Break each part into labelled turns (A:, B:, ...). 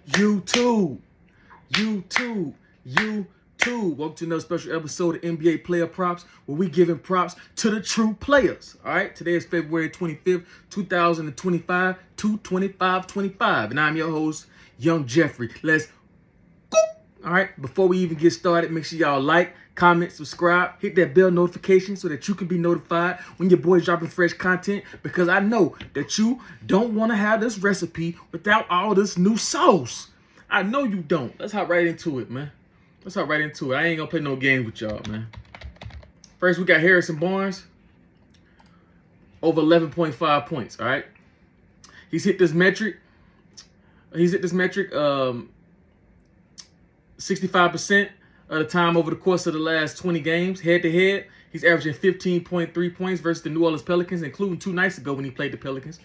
A: YouTube. Welcome to another special episode of NBA Player Props, where we giving props to the true players. All right, today is February 25th, 2025, 2/25/25, and I'm your host, Young Jeffrey. Let's go. All right, before we even get started, make sure y'all like, comment, subscribe, hit that bell notification so that you can be notified when your boy's dropping fresh content, because I know that you don't want to have this recipe without all this new sauce. I know you don't. Let's hop right into it, man. Let's hop right into it. I ain't gonna play no games with y'all, man. First, we got Harrison Barnes over 11.5 points. All right, he's hit this metric. 65% of the time over the course of the last 20 games. Head to head, he's averaging 15.3 points versus the New Orleans Pelicans, including 2 nights ago when he played the Pelicans.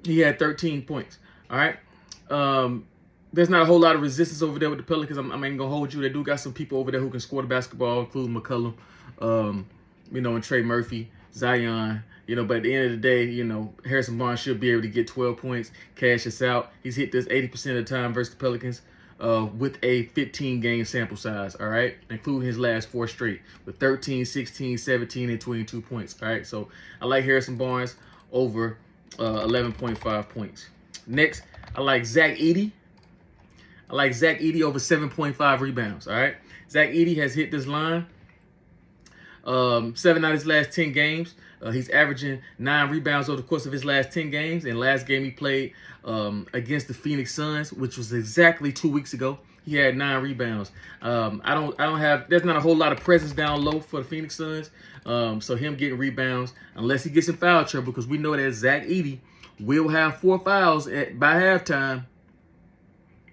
A: He had 13 points. All right. There's not a whole lot of resistance over there with the Pelicans. I'm ain't gonna hold you. They do got some people over there who can score the basketball, including McCollum, and Trey Murphy, Zion. But at the end of the day, Harrison Barnes should be able to get 12 points, cash us out. He's hit this 80% of the time versus the Pelicans with a 15-game sample size, all right, including his last 4 straight with 13, 16, 17, and 22 points, all right? So I like Harrison Barnes over 11.5 points. Next, I like Zach Edey. over 7.5 rebounds, all right? Zach Edey has hit this line 7 out of his last 10 games. He's averaging 9 rebounds over the course of his last 10 games. And last game he played against the Phoenix Suns, which was exactly 2 weeks ago, he had 9 rebounds. There's not a whole lot of presence down low for the Phoenix Suns. So him getting rebounds, unless he gets in foul trouble, because we know that Zach Edey will have 4 fouls by halftime.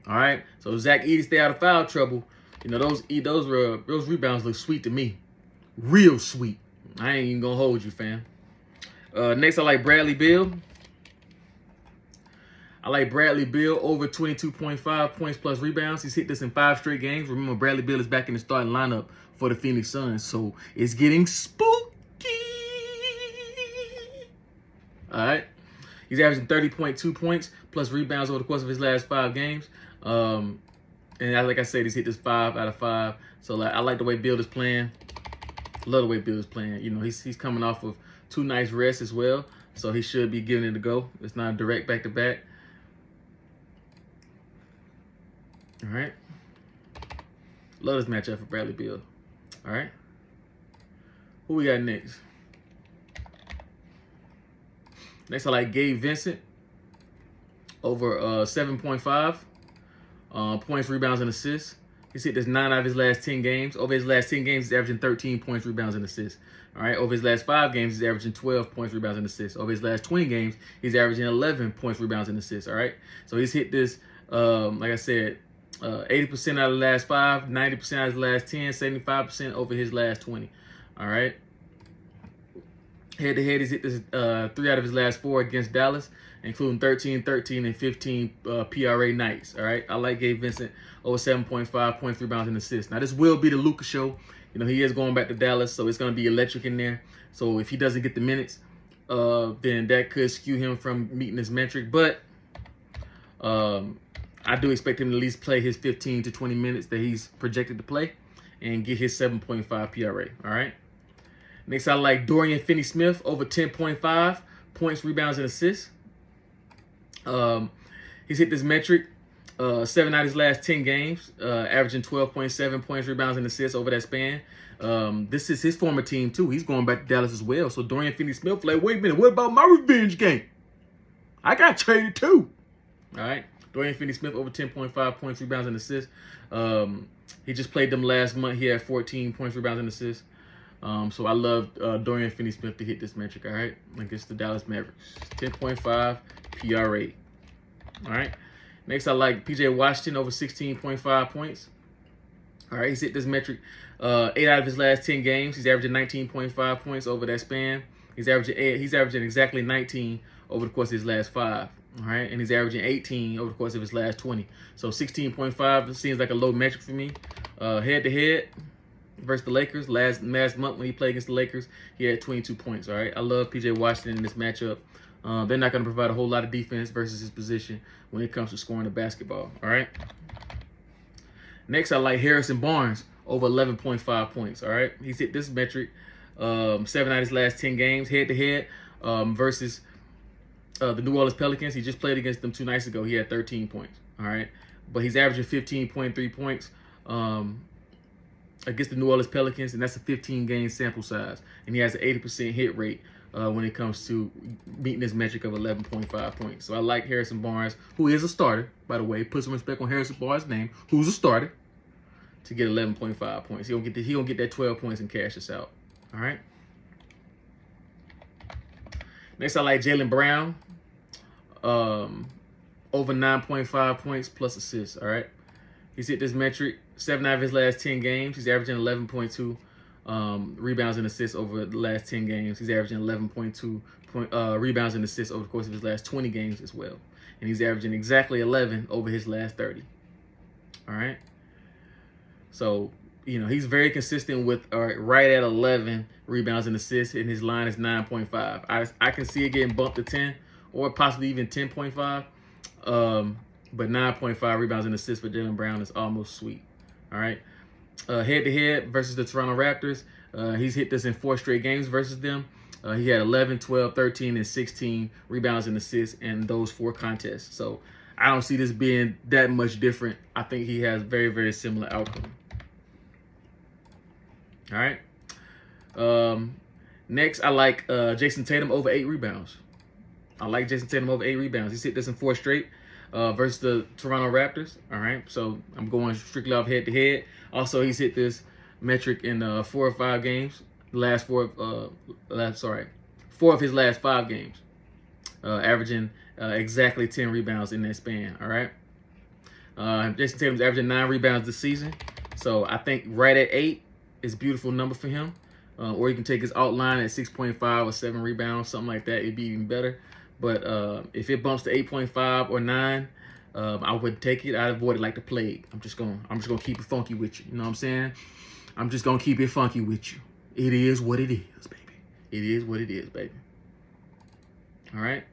A: All right, so Zach Edey stay out of foul trouble. Those rebounds look sweet to me, real sweet. I ain't even gonna hold you, fam. Next, I like Bradley Beal. Over 22.5 points plus rebounds. He's hit this in 5 straight games. Remember, Bradley Beal is back in the starting lineup for the Phoenix Suns, so it's getting spooky. All right. He's averaging 30.2 points plus rebounds over the course of his last 5 games. And like I said, he's hit this 5 out of 5. So I like the way Beal is playing. Love the way Beal is playing. He's coming off of 2 nice rests as well. So he should be giving it a go. It's not a direct back-to-back. All right. Love this matchup for Bradley Beal. All right. Who we got next? Next, I like Gabe Vincent over 7.5 points, rebounds, and assists. He's hit this 9 out of his last 10 games. Over his last 10 games, he's averaging 13 points, rebounds, and assists. All right. Over his last 5 games, he's averaging 12 points, rebounds, and assists. Over his last 20 games, he's averaging 11 points, rebounds, and assists. All right. So he's hit this, like I said, 80% out of the last 5, 90% out of the last 10, 75% over his last 20. All right. Head to head, he's hit this 3 out of his last 4 against Dallas, including 13, 13, and 15 PRA nights. All right. I like Gabe Vincent over 7.5 points, rebounds, and assists. Now, this will be the Luka show. He is going back to Dallas, so it's going to be electric in there. So if he doesn't get the minutes, then that could skew him from meeting his metric. But I do expect him to at least play his 15 to 20 minutes that he's projected to play and get his 7.5 PRA. All right. Next, I like Dorian Finney-Smith over 10.5 points, rebounds, and assists. He's hit this metric 7 out of his last 10 games, averaging 12.7 points, rebounds, and assists over that span. This is his former team, too. He's going back to Dallas as well. So Dorian Finney-Smith, like, wait a minute, what about my revenge game? I got traded, too. All right. Dorian Finney-Smith over 10.5 points, rebounds, and assists. He just played them last month. He had 14 points, rebounds, and assists. So I love Dorian Finney-Smith to hit this metric, all right, against the Dallas Mavericks. 10.5 PRA. All right. Next, I like P.J. Washington over 16.5 points. All right, he's hit this metric 8 out of his last 10 games. He's averaging 19.5 points over that span. He's averaging exactly 19 over the course of his last 5. All right, and he's averaging 18 over the course of his last 20. So 16.5 seems like a low metric for me. Head to head versus the Lakers. Last month when he played against the Lakers, he had 22 points. All right, I love P.J. Washington in this matchup. They're not going to provide a whole lot of defense versus his position when it comes to scoring the basketball. All right. Next, I like Harrison Barnes over 11.5 points. All right. He's hit this metric 7 out of his last 10 games head-to-head versus the New Orleans Pelicans. He just played against them 2 nights ago. He had 13 points. All right. But he's averaging 15.3 points against the New Orleans Pelicans, and that's a 15-game sample size. And he has an 80% hit rate when it comes to meeting this metric of 11.5 points. So I like Harrison Barnes, who is a starter, by the way. Put some respect on Harrison Barnes' name, who's a starter, to get 11.5 points. He gonna get that 12 points and cash us out. All right. Next, I like Jaylen Brown, over 9.5 points plus assists. All right. He's hit this metric 7 out of his last 10 games. He's averaging 11.2 rebounds and assists over the last 10 games. He's averaging 11.2 rebounds and assists over the course of his last 20 games as well. And he's averaging exactly 11 over his last 30. All right. So, you know, he's very consistent with right at 11 rebounds and assists, and his line is 9.5. I can see it getting bumped to 10 or possibly even 10.5. But 9.5 rebounds and assists for Jaylen Brown is almost sweet. All right. Head-to-head versus the Toronto Raptors, he's hit this in 4 straight games versus them. He had 11, 12, 13, and 16 rebounds and assists in those 4 contests. So I don't see this being that much different. I think he has very, very similar outcome. All right. Next, I like Jason Tatum over 8 rebounds. I like Jason Tatum over 8 rebounds. He's hit this in 4 straight versus the Toronto Raptors. All right. So I'm going strictly off head-to-head. Also, he's hit this metric in 4 or 5 games. 4 of his last 5 games, averaging exactly 10 rebounds in that span. All right. Jason Tatum's averaging 9 rebounds this season, so I think right at 8 is a beautiful number for him. Or you can take his outline at 6.5 or 7 rebounds, something like that. It'd be even better. But if it bumps to 8.5 or 9. I wouldn't take it. I'd avoid it like the plague. I'm just gonna keep it funky with you. You know what I'm saying? I'm just gonna keep it funky with you. It is what it is, baby. It is what it is, baby. All right.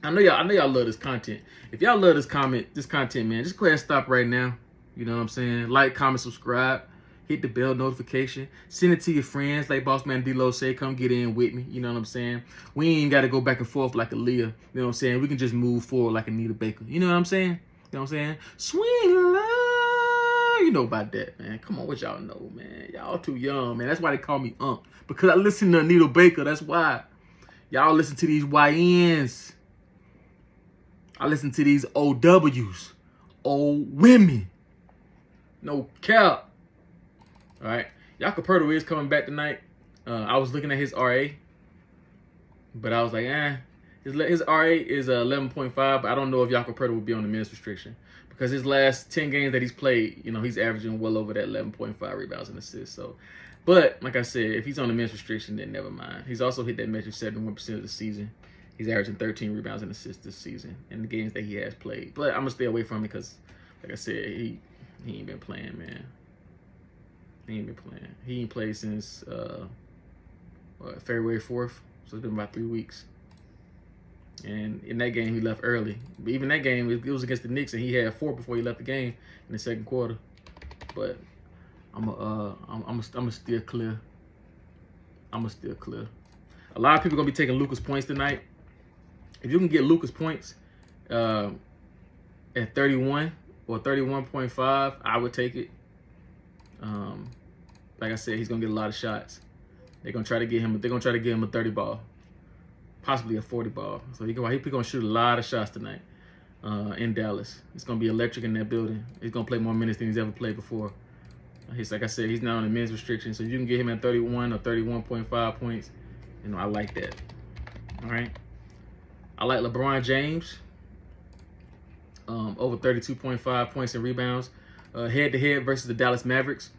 A: I know y'all love this content. If y'all love this content, man, just go ahead and stop right now. You know what I'm saying? Like, comment, subscribe. Hit the bell notification. Send it to your friends. Like Boss Man D-Lo say, come get in with me. You know what I'm saying? We ain't got to go back and forth like Aaliyah. You know what I'm saying? We can just move forward like Anita Baker. You know what I'm saying? You know what I'm saying? Sweet love. You know about that, man. Come on, what y'all know, man? Y'all too young, man. That's why they call me Unc. Because I listen to Anita Baker. That's why. Y'all listen to these YNs. I listen to these OWs. Old women. No cap. All right, Jakob Poeltl is coming back tonight. I was looking at his RA, but I was like, his RA is 11.5. But I don't know if Jakob Poeltl will be on the minutes restriction because his last 10 games that he's played, you know, he's averaging well over that 11.5 rebounds and assists. So, but like I said, if he's on the minutes restriction, then never mind. He's also hit that metric 71% of the season. He's averaging 13 rebounds and assists this season in the games that he has played. But I'm gonna stay away from him because, like I said, he ain't been playing, man. He ain't been playing. He ain't played since February 4th, so it's been about 3 weeks. And in that game, he left early. But even that game, it was against the Knicks, and he had 4 before he left the game in the second quarter. But I'm still clear. I'm still clear. A lot of people gonna be taking Luka's points tonight. If you can get Luka's points at 31 or 31.5, I would take it. Like I said, he's gonna get a lot of shots. They're gonna try to get him a 30 ball, possibly a 40 ball. So he's gonna shoot a lot of shots tonight in Dallas. It's gonna be electric in that building. He's gonna play more minutes than he's ever played before. Like I said, he's now on the minutes restriction, so you can get him at 31 or 31.5 points. You know, I like that. All right. I like LeBron James over 32.5 points and rebounds. Head-to-head versus the Dallas Mavericks.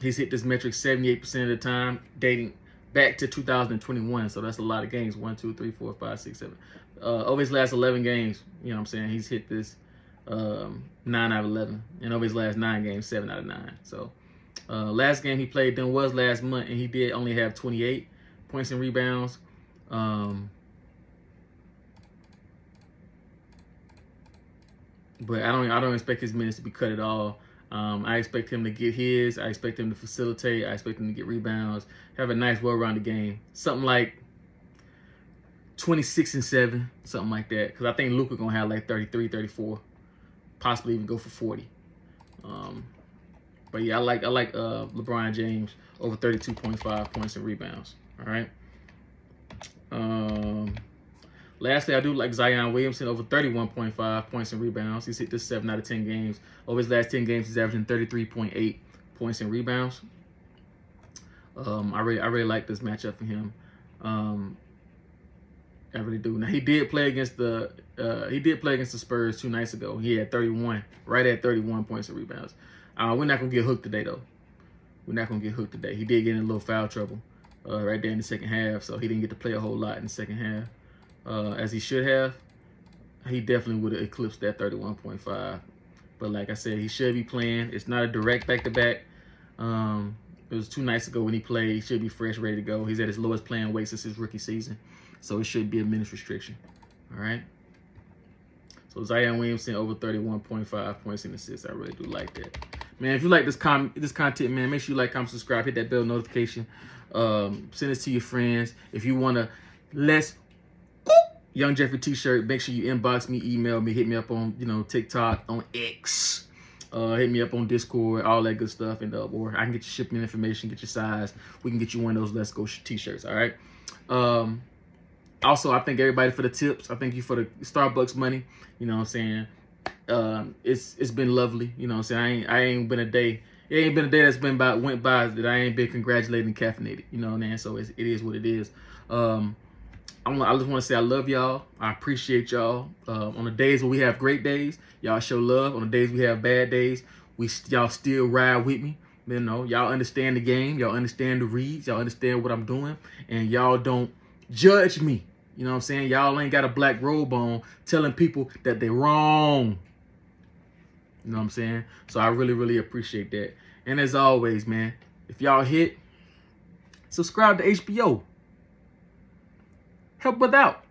A: He's hit this metric 78% of the time, dating back to 2021. So that's a lot of games. 1, 2, 3, 4, 5, 6, 7. Over his last 11 games, you know what I'm saying, he's hit this 9 out of 11. And over his last 9 games, 7 out of 9. So last game he played then was last month, and he did only have 28 points and rebounds. But I don't expect his minutes to be cut at all. I expect him to get his. I expect him to facilitate. I expect him to get rebounds. Have a nice, well-rounded game. Something like 26-7, something like that. Because I think Luka gonna have like 33, 34, possibly even go for 40. But yeah, I like LeBron James over 32.5 points and rebounds. All right. Lastly, I do like Zion Williamson over 31.5 points and rebounds. He's hit this 7 out of 10 games. Over his last 10 games, he's averaging 33.8 points and rebounds. I really like this matchup for him. I really do. Now he did play against the Spurs 2 nights ago. He had 31, right at 31 points and rebounds. We're not gonna get hooked today though. We're not gonna get hooked today. He did get in a little foul trouble right there in the second half, so he didn't get to play a whole lot in the second half. As he should have. He definitely would have eclipsed that 31.5. But like I said, he should be playing. It's not a direct back-to-back. It was 2 nights ago when he played. He should be fresh, ready to go. He's at his lowest playing weight since his rookie season. So it should be a minutes restriction. All right? So Zion Williamson over 31.5 points and assists. I really do like that. Man, if you like this content, man, make sure you like, comment, subscribe, hit that bell notification. Send this to your friends. If you want to Young Jeffrey t-shirt, make sure you inbox me, email me, hit me up on, TikTok, on X, hit me up on Discord, all that good stuff, and or I can get your shipping information, get your size. We can get you one of those Let's Go t-shirts, all right? Also, I thank everybody for the tips. I thank you for the Starbucks money. You know what I'm saying? It's been lovely. You know what I'm saying? I ain't been a day. It ain't been a day that's went by that I ain't been congratulated and caffeinated. You know what I mean? So it is what it is. I just want to say I love y'all. I appreciate y'all. On the days when we have great days, y'all show love. On the days we have bad days, y'all still ride with me. You know, y'all understand the game. Y'all understand the reads. Y'all understand what I'm doing. And y'all don't judge me. You know what I'm saying? Y'all ain't got a black robe on telling people that they're wrong. You know what I'm saying? So I really, really appreciate that. And as always, man, if y'all hit, subscribe to HBO. Help us out.